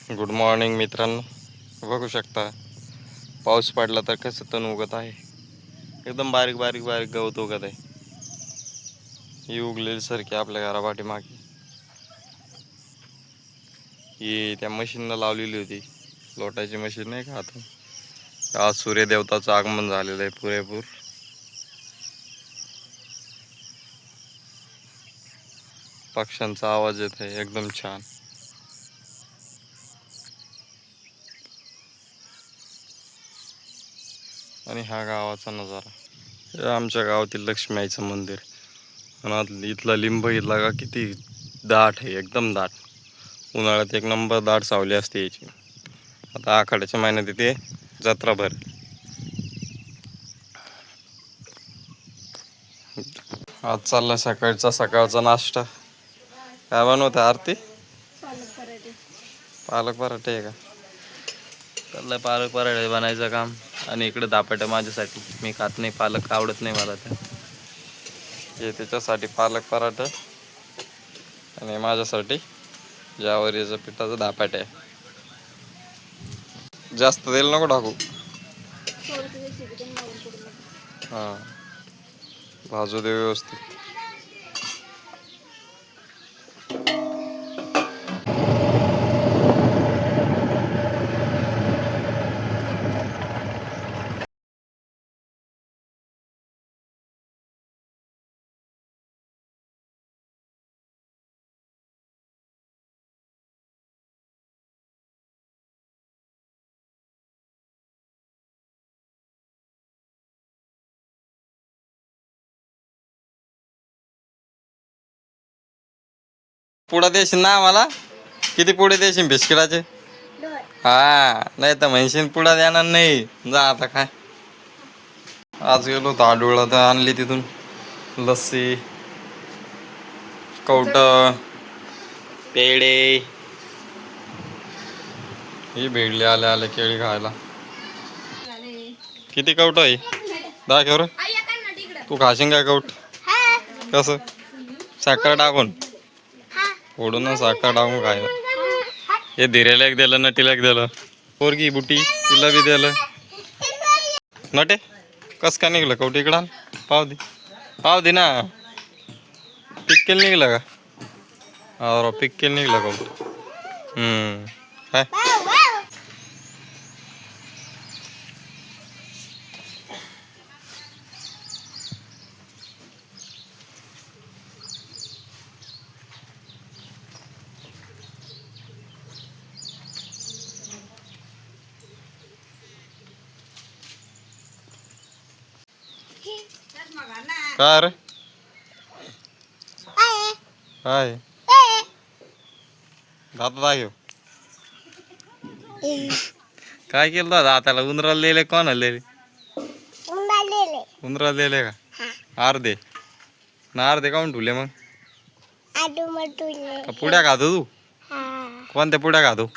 Good morning मित्रांनो, बघू शकता पाऊस पडला तर कसं तण उगत आहे. एकदम बारीक बारीक बारीक गवत उगत आहे. ही उगलेली सारखी आपल्या घरापाठी मागे ही त्या मशीनला लावलेली होती, लोटायची मशीन नाही का. आता आज सूर्यदेवताचं आगमन झालेलं आहे पुरेपूर. पक्ष्यांचा आवाज येत आहे एकदम छान. आणि हा गावाचा नजारा, हे आमच्या गावातील लक्ष्मी आईचं मंदिर. आणि इथला लिंब इथला का किती दाट आहे, एकदम दाट. उन्हाळ्यात एक नंबर दाट सावली असते याची. आता आखाड्याच्या महिन्यात इथे जत्रा भर. आज चालला सकाळचा नाश्ता. काय बनवते आरती? पालक पराठे आहे का? चाललंय पालक पराठे बनायचं काम. आणि इकडे दापाट्या माझ्यासाठी, मी खात नाही पालक, आवडत नाही मला. हे त्याच्यासाठी पालक पराठा आणि माझ्यासाठी ज्वारीचं पिठाचं दापाटे. जास्त तेल नको टाकू. हां, भाजू दे व्यवस्थित. पुढा देशील ना आम्हाला? किती पुढे देशील बिस्किटाचे? हा, नाही तर म्हणशील पुढा देणार नाही. जा आता काय. आज गेलो होतो आडूळला, तर आणली तिथून लस्सी, कवट, पेढे. ही भेटली आले आले केळी खायला. किती कवट आहे? दाखव रे. तू खाशील काय कवट? कसं? साखर टाकून फोडून साखर टाकून खायला. हे धीरेला एक दिलं, नटीला एक दिलं, पोरगी बुटी तिला बी दिलं. नटे कस काय निघलं कवटी? इकडं पाव दे ना. पिक्केल निघलं का? अरे पिक्केल निघलं कवट. काय काय रे? काय दाता दाखव. काय केलं दादा हाताला? उंदराला दिले? कोण आलेले? उंदराला दिले का? अर्धे ना अर्धे काऊन ठुले मग? पुड्या खातो तू? कोणत्या पुड्या खातो?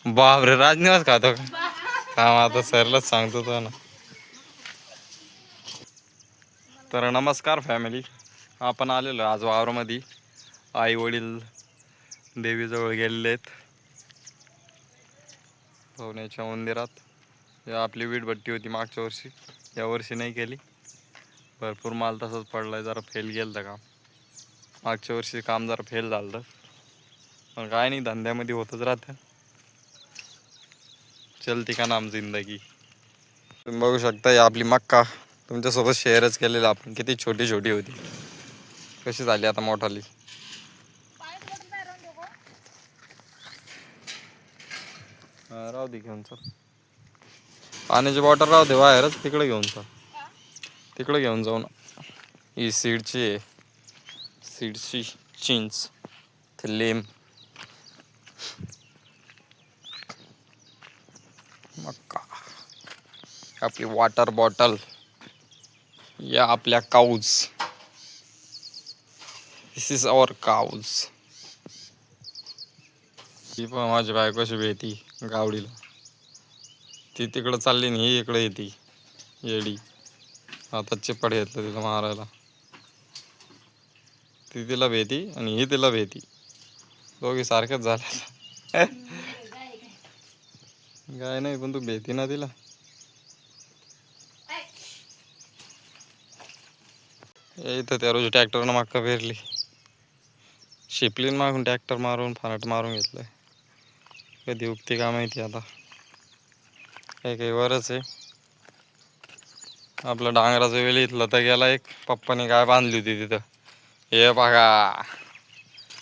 बापरे, राजनिवास खातो का? हा, आता सरलाच सांगतो तो ना. तर नमस्कार फॅमिली, आपण आलेलो आज वावरामध्ये. आई वडील देवीजवळ गेलेले आहेत, भवनेच्या मंदिरात. आपली वीटभट्टी होती मागच्या वर्षी, यावर्षी नाही केली. भरपूर माल तसंच पडलाय, जरा फेल गेलं तर काम. मागच्या वर्षी काम जरा फेल झालं, पण काय नाही, धंद्यामध्ये होतच राहतं. चलती का नाम जिंदगी. तुम्ही बघू शकता, ही आपली मक्का तुमच्यासोबत शेअरच केलेला आपण. किती छोटी छोटी होती, कशी झाली आता मोठाली. राहू दे, घेऊन चल. पाण्याची बॉटल राहू दे बाहेरच, तिकडे घेऊन चल. तिकडे घेऊन जाऊ ना. ही सीडची आहे, सीडची चिंच, लिंब, मक्का, आपली वॉटर बॉटल, या आपल्या काऊज. दिस इज आवर काऊज. ही पण माझी बायको कशी भेटी गावडीला. ती तिकडं चालली आणि ही इकडे येते येडी. आता चिपट घेतलं तिला मारायला. ती तिला भेटी आणि ही तिला भेटी, दोघी सारख्याच झाल्या. गाय नाही पण तू भीती ना तिला. इथं त्या रोजी ट्रॅक्टरनं मागं पेरली, शिपलीन मागून ट्रॅक्टर मारून फनाट मारून घेतलंय. कधी उगते का माहिती आता. काही वरच आहे. आपलं डांगराचं वेळ इथलं तर गेला एक. पप्पाने गाय बांधली होती तिथं. हे बघा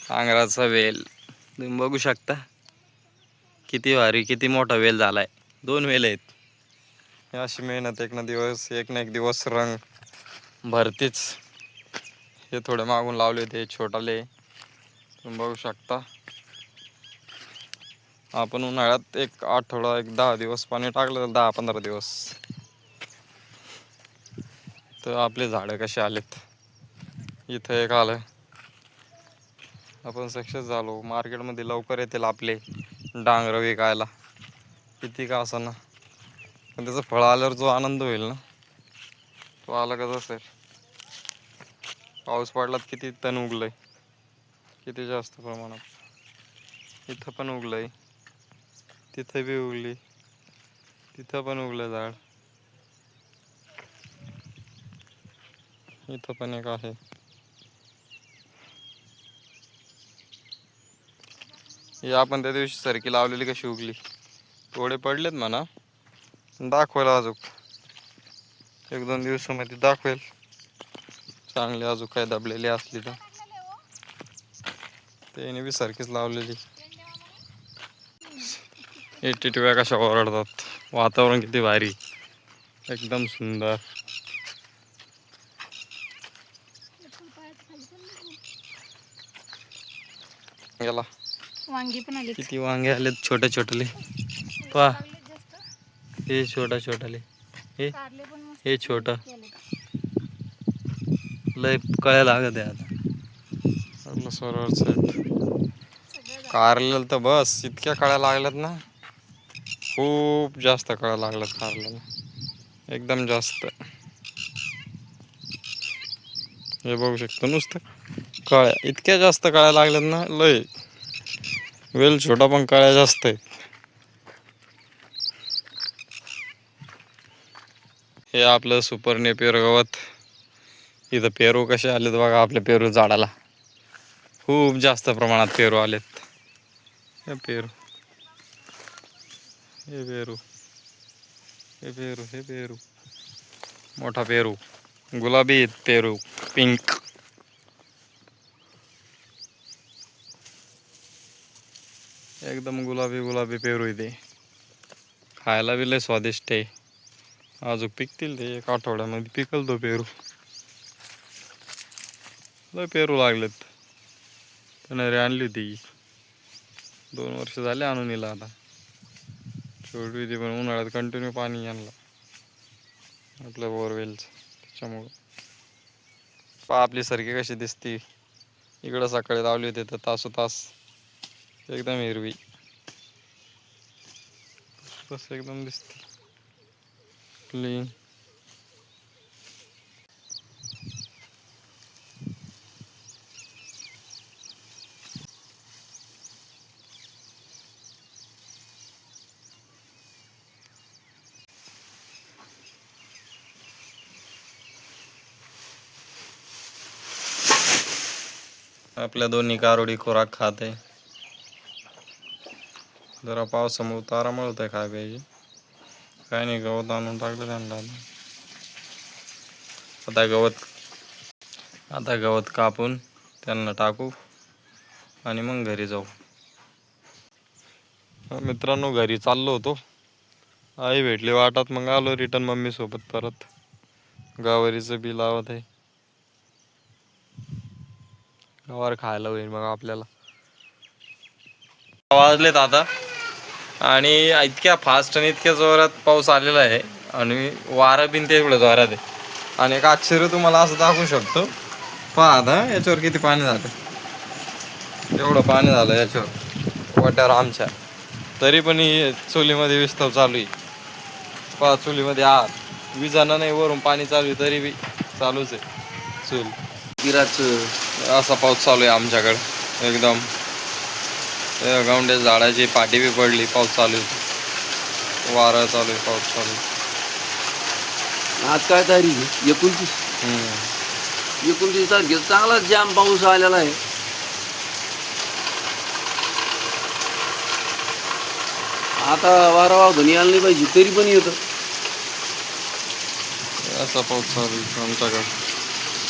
डांगराचा वेल तुम्ही बघू शकता. किती भारी, किती मोठा वेल झालाय. 2 वेल आहेत. अशी मेहनत एक ना एक दिवस रंग भरतीच. हे थोडे मागून लावले होते छोटाले, तुम्ही बघू शकता. आपण उन्हाळ्यात एक आठवडा 10 दिवस पाणी टाकलं तर 10-15 दिवस तर आपले झाडं कसे आलेत. इथं एक आलं, आपण सक्सेस झालो. मार्केटमध्ये लवकर येतील आपले डांगर विकायला, किती का असं ना. पण त्याचं फळ आल्यावर जो आनंद होईल ना, तो अलगच असेल. पाऊस पडलात किती तण उगलंय, किती जास्त प्रमाणात. इथं पण उगलंय, तिथं बी उगली, तिथं पण उगलं झाड. इथं पण एक आहे. हे आपण त्या दिवशी सरकी लावलेली कशी उगली. थोडे पडलेत म्हणा, दाखवायला अजून 1-2 दिवसामध्ये दाखवेल. चांगली अजून काय दबलेली असली तर. त्याने बी सारखीच लावलेली. टिटव्या कशा ओरडतात. वातावरण किती भारी, एकदम सुंदर. गेला वांगी पण आली. किती वांगे आलेत छोटे छोटले. पहा हे छोटा छोटाले, हे छोटा लय कळ्या लागत आहे आता. आपलं सरोवर कारलेलं तर बस इतक्या कळ्या लागल्यात ना, खूप जास्त कळ्या लागल्यात कारल्याला, एकदम जास्त. हे बघू शकतो नुसतं कळ्या, इतक्या जास्त कळ्या लागल्यात ना लय. वेल छोटा पण कळ्या जास्त आहेत. हे आपलं सुपर नेपियर गवत. इथं पेरू कसे आलेत बघा आपल्या पेरू झाडाला. खूप जास्त प्रमाणात पेरू आलेत. हे पेरू, हे पेरू, हे पेरू, हे पेरू, मोठा पेरू, गुलाबी पेरू, पिंक. एकदम गुलाबी गुलाबी पेरू इथे. खायला बी लय स्वादिष्ट आहे. अजून पिकतील ते 1 आठवड्यामध्ये पिकल तो पेरू. लय पेरू लागलेत. त्याने आणली होती 2 वर्ष झाले आणून हिला आता. छोटी होती पण उन्हाळ्यात कंटिन्यू पाणी आणलं आपल्या बोरवेलचं, त्याच्यामुळं. पहा आपली सरकी कशी दिसती. इकडं सकाळी लावली होती तर तासोतास एकदम हिरवी, बस एकदम दिसते क्लीन. आपल्या दोन्ही कारोडी खोराक खाते. जरा पावसामुळे तारा मळतंय काय पाहिजे. काय नाही, गवत आणून टाकलं त्यांना. आता गवत कापून त्यांना टाकू आणि मग घरी जाऊ. मित्रांनो घरी चाललो होतो, आई भेटली वाटात, मग आलो रिटर्न मम्मी सोबत परत. गवारीचं बी लावत आहे. गवार खायला होईल मग आपल्याला. वाजलेत आता आणि इतक्या फास्ट आणि इतक्या जोरात पाऊस आलेला आहे आणि वारं बिन तेवढं जोरात आहे. आणि एक आश्चर्य तुम्हाला असं दाखवू शकतो. पहा आता याच्यावर किती पाणी झालं. एवढं पाणी झालं याच्यावर वाट्यावर आमच्या. तरी पण ही चुलीमध्ये विस्तव चालू आहे. पहा चुलीमध्ये आत विजाना नाही, वरून पाणी चालू आहे तरी बी चालूच आहे चूल. असा पाऊस चालू आहे आमच्याकडे एकदम. गावंड्या झाडाची पाठी बी पडली, पाऊस चालू आहे, वारा चालू आहे, पाऊस चालू आहे. आज काय तारीख आहे? 29. 29 तारखेला चांगला जाम पाऊस आलेला आहे. आता वारा वाहून यायला नाही पाहिजे, तरी पण येतं. असा पाऊस चालू आहे आमच्याकडे.